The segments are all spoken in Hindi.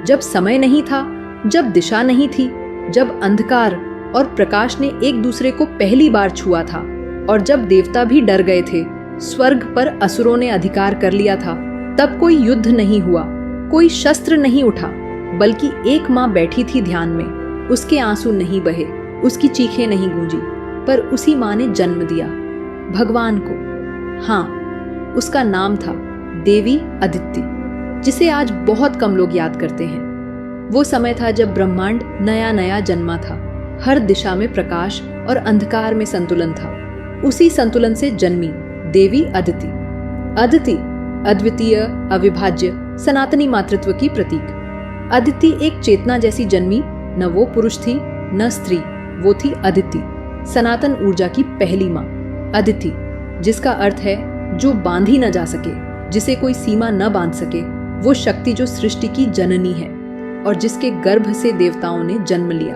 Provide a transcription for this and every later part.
जब समय नहीं था, जब दिशा नहीं थी, जब अंधकार और प्रकाश ने एक दूसरे को पहली बार छुआ था, और जब देवता भी डर गए थे, स्वर्ग पर असुरों ने अधिकार कर लिया था, तब कोई युद्ध नहीं हुआ, कोई शस्त्र नहीं उठा, बल्कि एक माँ बैठी थी ध्यान में। उसके आंसू नहीं बहे, उसकी चीखें नहीं गूंजी, पर उसी माँ ने जन्म दिया भगवान को। हाँ, उसका नाम था देवी अदिति, जिसे आज बहुत कम लोग याद करते हैं। वो समय था जब ब्रह्मांड नया नया जन्मा था। हर दिशा में प्रकाश और अंधकार में संतुलन था। उसी संतुलन से जन्मी देवी अदिति। अदिति अद्वितीय, अविभाज्य, सनातनी मातृत्व की प्रतीक। अदिति एक चेतना जैसी जन्मी। न वो पुरुष थी न स्त्री, वो थी अदिति, सनातन ऊर्जा की पहली माँ। अदिति, जिसका अर्थ है जो बांधी न जा सके, जिसे कोई सीमा न बांध सके, वो शक्ति जो सृष्टि की जननी है और जिसके गर्भ से देवताओं ने जन्म लिया।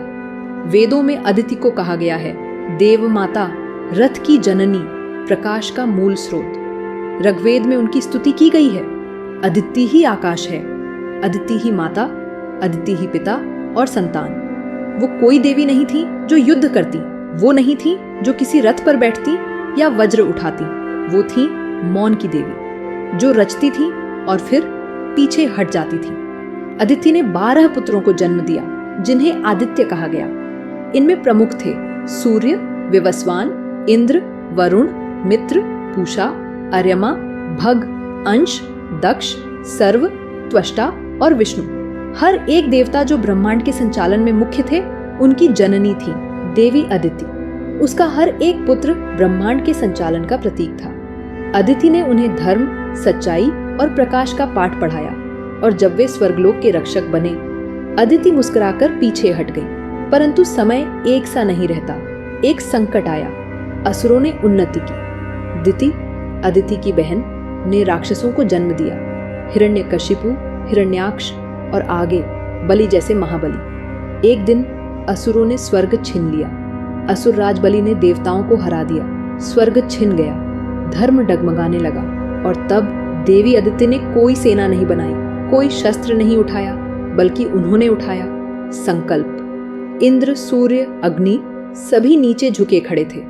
वेदों में अदिति को कहा गया है देव माता, रथ की जननी, प्रकाश का मूल स्रोत। ऋग्वेद में उनकी स्तुति की गई है। अदिति ही आकाश है, अदिति ही माता, अदिति ही पिता और संतान। वो कोई देवी नहीं थी जो युद्ध करती, वो नहीं थी जो किसी रथ पर बैठती या वज्र उठाती। वो थी मौन की देवी, जो रचती थी और फिर पीछे हट जाती थी। अदिति ने 12 पुत्रों को जन्म दिया, जिन्हें आदित्य कहा गया। इनमें प्रमुख थे सूर्य, विवस्वान, इंद्र, वरुण, मित्र, पूषा, अर्यमा, भग, अंश, दक्ष, सर्व, त्वष्टा और विष्णु। हर एक देवता जो ब्रह्मांड के संचालन में मुख्य थे, उनकी जननी थी देवी अदिति। उसका हर एक पुत्र ब्रह्मांड के संचालन का प्रतीक था। अदिति ने उन्हें धर्म, सच्चाई और प्रकाश का पाठ पढ़ाया, और जब वे स्वर्गलोक के रक्षक बने, अदिति मुस्कुराकर पीछे हट गई। परंतु समय एक सा नहीं रहता। एक संकट आया। असुरों ने उन्नति की। दिति, अदिति की बहन, ने राक्षसों को जन्म दिया। हिरण्यकशिपु, हिरण्याक्ष और आगे बलि जैसे महाबली। एक दिन असुरों ने स्वर्ग छीन लिया। असुर राज बलि ने देवताओं को हरा दिया। स्वर्ग छिन गया, धर्म डगमगाने लगा। और तब देवी अदिति ने कोई सेना नहीं बनाई, कोई शस्त्र नहीं उठाया, बल्कि उन्होंने उठाया संकल्प। इंद्र, सूर्य, अग्नि सभी नीचे झुके खड़े थे।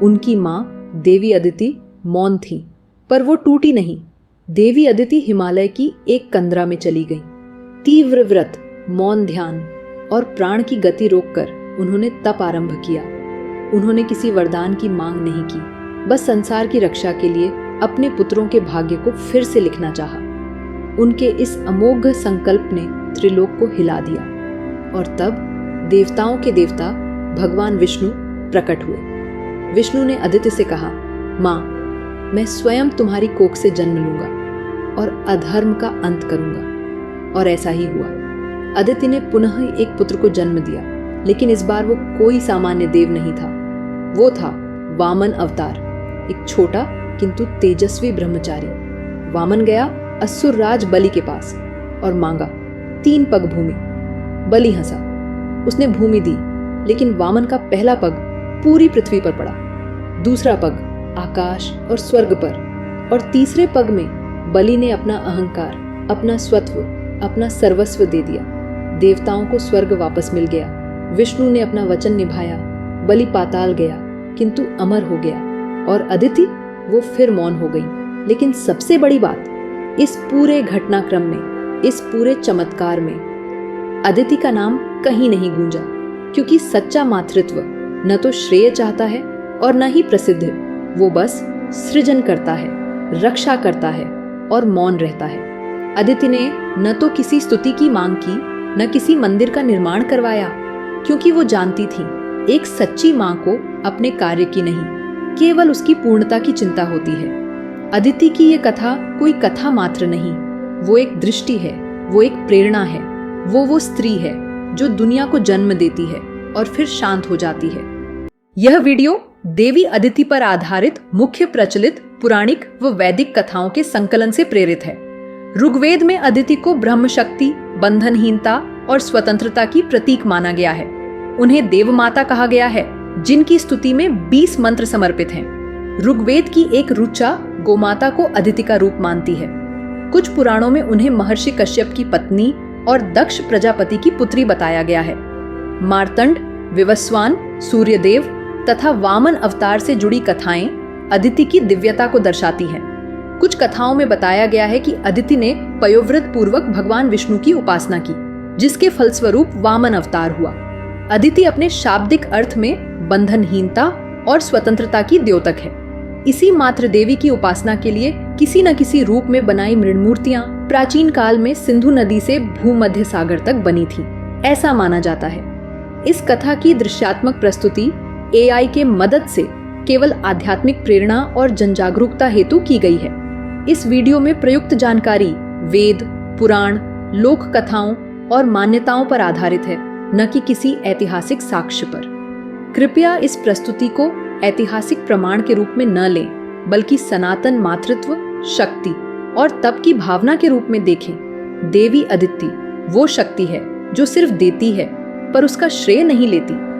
उनकी माँ देवी अदिति मौन थी, पर वो टूटी नहीं। देवी अदिति हिमालय की एक कंदरा में चली गई। तीव्र व्रत, मौन ध्यान और प्राण की गति रोककर उन्होंने तप आरंभ किया। उन्होंने किसी वरदान की मांग नहीं की, बस संसार की रक्षा के लिए अपने पुत्रों के भाग्य को फिर से लिखना चाहा। उनके इस अमोघ संकल्प ने त्रिलोक को हिला दिया। और तब देवताओं के देवता भगवान विष्णु प्रकट हुए। विष्णु ने अदिति से कहा, माँ, मैं स्वयं तुम्हारी कोख से जन्म लूंगा और अधर्म का अंत करूंगा। और ऐसा ही हुआ। अदिति ने पुनः एक पुत्र को जन्म दिया, लेकिन इस बार वो कोई सामान्य देव नहीं था। वो था वामन अवतार, एक छोटा किंतु तेजस्वी ब्रह्मचारी। वामन गया असुर राज बलि के पास और मांगा 3 पग भूमि। बलि हंसा। उसने भूमि दी, लेकिन वामन का पहला पग पूरी पृथ्वी पर पड़ा, दूसरा पग आकाश और स्वर्ग पर, और तीसरे पग में बलि ने अपना अहंकार, अपना स्वत्व, अपना सर्वस्व दे दिया। देवताओं को स्वर्ग वापस मिल गया। विष्णु ने अपना वचन निभाया। बलि पाताल गया, किंतु अमर हो गया। और अदिति, वो फिर मौन हो गई। लेकिन सबसे बड़ी बात, इस पूरे घटनाक्रम में, इस पूरे चमत्कार में अदिति का नाम कहीं नहीं गूंजा, क्योंकि सच्चा मातृत्व न तो श्रेय चाहता है और न ही प्रसिद्ध। वो बस सृजन करता है, रक्षा करता है और मौन रहता है। अदिति ने न तो किसी स्तुति की मांग की, न किसी मंदिर का निर्माण करवाया, क्योंकि वो जानती थी एक सच्ची माँ को अपने कार्य की नहीं, केवल उसकी पूर्णता की चिंता होती है। अदिति की ये कथा कोई कथा मात्र नहीं, वो एक दृष्टि है, वो एक प्रेरणा है। वो स्त्री है जो दुनिया को जन्म देती है और फिर शांत हो जाती है। यह वीडियो देवी अदिति पर आधारित मुख्य प्रचलित पुराणिक व वैदिक कथाओं के संकलन से प्रेरित है। ऋग्वेद में अदिति को ब्रह्म शक्ति, बंधनहीनता और स्वतंत्रता की प्रतीक माना गया है। उन्हें देवमाता कहा गया है, जिनकी स्तुति में 20 मंत्र समर्पित हैं। ऋग्वेद की एक ऋचा गोमाता को अदिति का रूप मानती है। कुछ पुराणों में उन्हें महर्षि कश्यप की पत्नी, और दक्ष प्रजापति की पुत्री बताया गया है। मार्तंड, विवस्वान, सूर्यदेव तथा वामन अवतार से जुड़ी कथाएं अदिति की दिव्यता को दर्शाती हैं। कुछ कथाओं में बताया गया है कि अदिति ने पयोव्रत पूर्वक भगवान विष्णु की उपासना की, जिसके फलस्वरूप वामन अवतार हुआ। अदिति अपने शाब्दिक अर्थ में बंधनहीनता और स्वतंत्रता की द्योतक है। इसी मात्र देवी की उपासना के लिए किसी न किसी रूप में बनाई मृणमूर्तियां प्राचीन काल में सिंधु नदी से भूमध्य सागर तक बनी थी, ऐसा माना जाता है। इस कथा की दृश्यात्मक प्रस्तुति AI के मदद से केवल आध्यात्मिक प्रेरणा और जनजागरूकता हेतु की गई है। इस वीडियो में प्रयुक्त जानकारी वेद, पुराण, लोक कथाओं और मान्यताओं पर आधारित है, न कि किसी ऐतिहासिक साक्ष्य पर। कृपया इस प्रस्तुति को ऐतिहासिक प्रमाण के रूप में न लें, बल्कि सनातन मातृत्व, शक्ति और तप की भावना के रूप में देखें। देवी अदिति वो शक्ति है जो सिर्फ देती है, पर उसका श्रेय नहीं लेती।